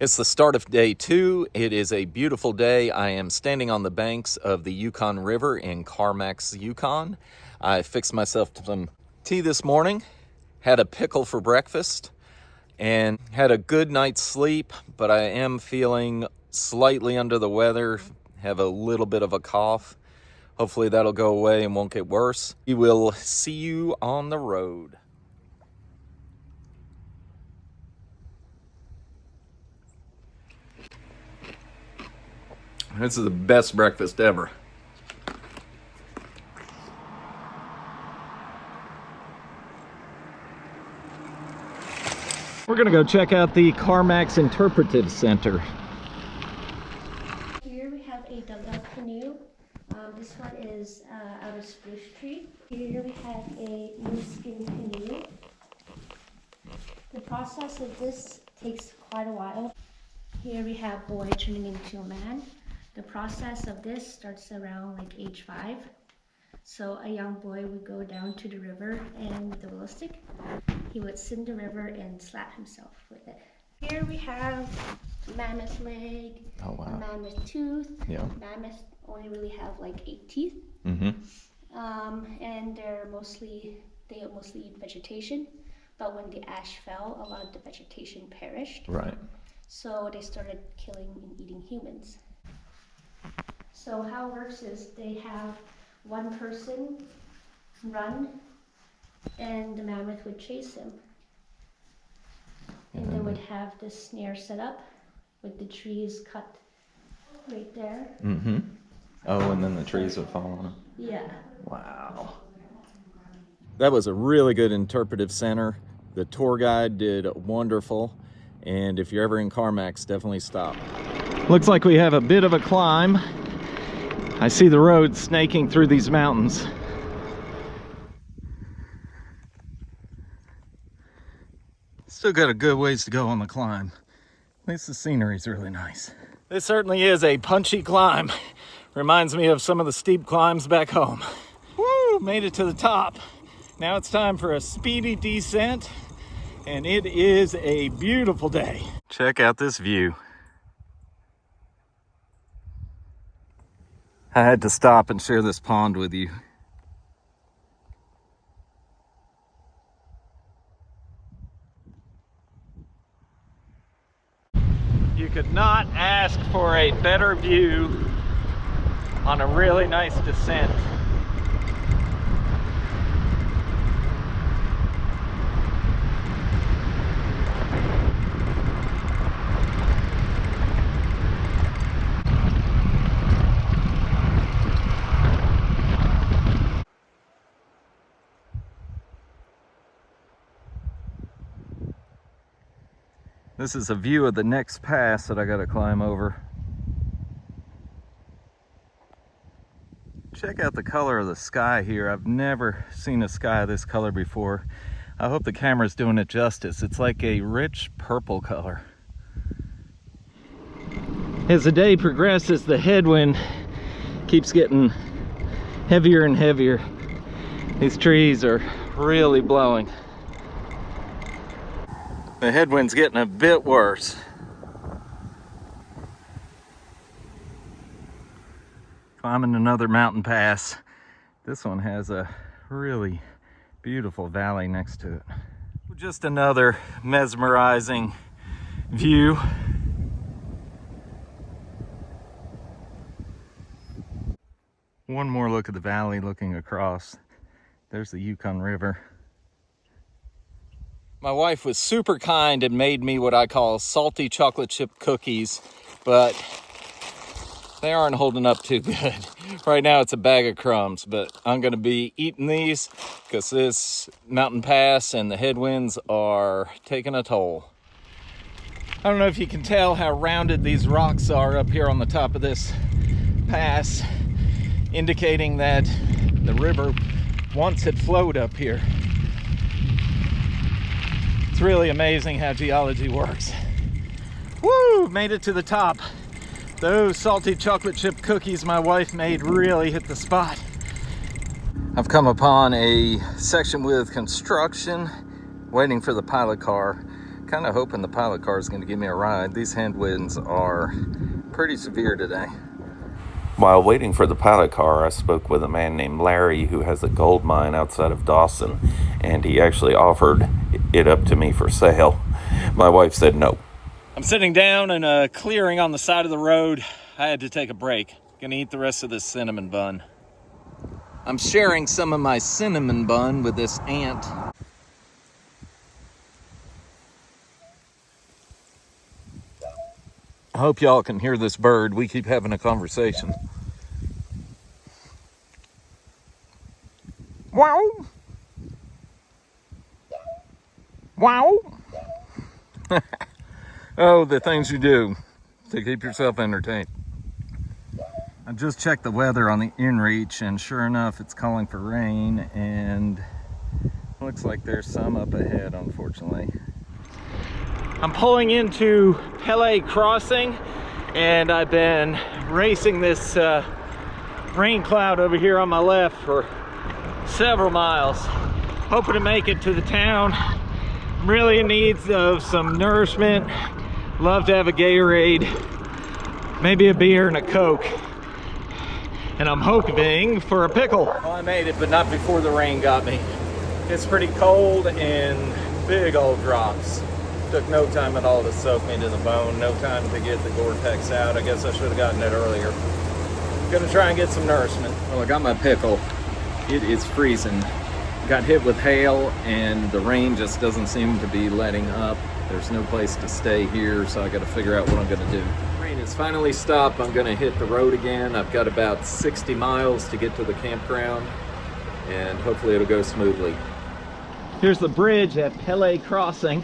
It's the start of day 2. It is a beautiful day. I am standing on the banks of the Yukon River in Carmacks, Yukon. I fixed myself some tea this morning, had a pickle for breakfast, and had a good night's sleep, but I am feeling slightly under the weather, have a little bit of a cough. Hopefully that'll go away and won't get worse. We will see you on the road. This is the best breakfast ever. We're gonna go check out the Carmacks Interpretive Center. Here we have a dugout canoe. This one is out of spruce tree. Here we have a new skin canoe. The process of this takes quite a while. Here we have boy turning into a man. The process of this starts around like age 5. So a young boy would go down to the river and with a willow stick, he would sit in the river and slap himself with it. Here we have mammoth leg, Oh, wow. a mammoth tooth. Yeah. Mammoths only really have like 8 teeth. Mm-hmm. And they mostly eat vegetation. But when the ash fell, a lot of the vegetation perished. Right. So they started killing and eating humans. So how it works is they have one person run and the mammoth would chase him. And they would have this snare set up with the trees cut right there. Mm-hmm. Oh, and then the trees would fall on them. Yeah. Wow. That was a really good interpretive center. The tour guide did wonderful. And if you're ever in Carmacks, definitely stop. Looks like we have a bit of a climb. I see the road snaking through these mountains. Still got a good ways to go on the climb. At least the scenery's really nice. This certainly is a punchy climb. Reminds me of some of the steep climbs back home. Woo! Made it to the top. Now it's time for a speedy descent, and it is a beautiful day. Check out this view. I had to stop and share this pond with you. You could not ask for a better view on a really nice descent. This is a view of the next pass that I gotta climb over. Check out the color of the sky here. I've never seen a sky this color before. I hope the camera's doing it justice. It's like a rich purple color. As the day progresses, the headwind keeps getting heavier and heavier. These trees are really blowing. The headwind's getting a bit worse. Climbing another mountain pass. This one has a really beautiful valley next to it. Just another mesmerizing view. One more look at the valley looking across. There's the Yukon River. My wife was super kind and made me what I call salty chocolate chip cookies, but they aren't holding up too good. Right now it's a bag of crumbs, but I'm gonna be eating these because this mountain pass and the headwinds are taking a toll. I don't know if you can tell how rounded these rocks are up here on the top of this pass, indicating that the river once had flowed up here. It's really amazing how geology works. Woo! Made it to the top. Those salty chocolate chip cookies my wife made really hit the spot. I've come upon a section with construction, waiting for the pilot car Kind of hoping the pilot car is going to give me a ride. These headwinds are pretty severe today. While waiting for the pilot car, I spoke with a man named Larry who has a gold mine outside of Dawson, and he actually offered it up to me for sale. My wife said no. I'm sitting down in a clearing on the side of the road. I had to take a break. Gonna eat the rest of this cinnamon bun. I'm sharing some of my cinnamon bun with this ant. I hope y'all can hear this bird. We keep having a conversation. Wow! Wow! Oh, the things you do to keep yourself entertained. I just checked the weather on the inReach, and sure enough, it's calling for rain, and looks like there's some up ahead, unfortunately. I'm pulling into Pele Crossing, and I've been racing this rain cloud over here on my left for several miles, hoping to make it to the town. I'm really in need of some nourishment. Love to have a Gatorade, maybe a beer and a Coke, and I'm hoping for a pickle. Well, I made it, but not before the rain got me. It's pretty cold and big old drops. Took no time at all to soak me to the bone, no time to get the Gore-Tex out. I guess I should have gotten it earlier. Gonna try and get some nourishment. Well, I got my pickle. It is freezing. Got hit with hail, and the rain just doesn't seem to be letting up. There's no place to stay here, so I gotta figure out what I'm gonna do. Rain has finally stopped. I'm gonna hit the road again. I've got about 60 miles to get to the campground, and hopefully it'll go smoothly. Here's the bridge at Pele Crossing.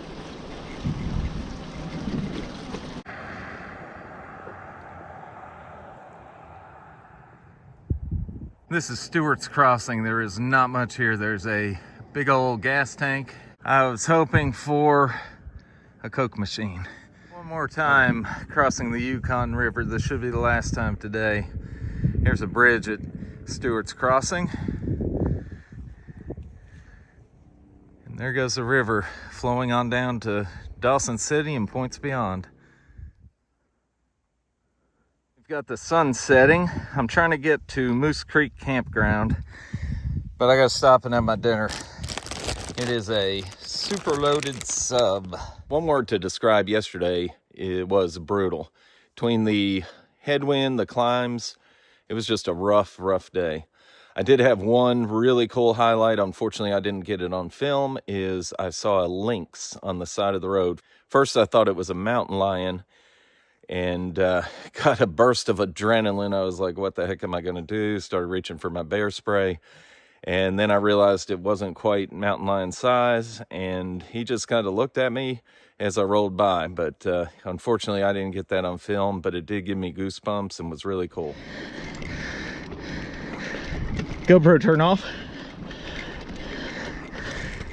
This is Stewart's Crossing. There is not much here. There's a big old gas tank. I was hoping for a Coke machine. One more time crossing the Yukon River. This should be the last time today. Here's a bridge at Stewart's Crossing. And there goes the river flowing on down to Dawson City and points beyond. We've got the sun setting. I'm trying to get to Moose Creek Campground, but I gotta stop and have my dinner. It is a super loaded sub. One word to describe yesterday, it was brutal. Between the headwind, the climbs, it was just a rough day. I did have one really cool highlight. Unfortunately, I didn't get it on film, is I saw a lynx on the side of the road. First, I thought it was a mountain lion, and got a burst of adrenaline. I was like, what the heck am I going to do? Started reaching for my bear spray. And then I realized it wasn't quite mountain lion size, and he just kind of looked at me as I rolled by. But unfortunately, I didn't get that on film, but it did give me goosebumps and was really cool. GoPro turn off.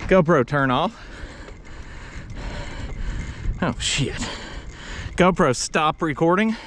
GoPro turn off. Oh, shit. GoPro stop recording.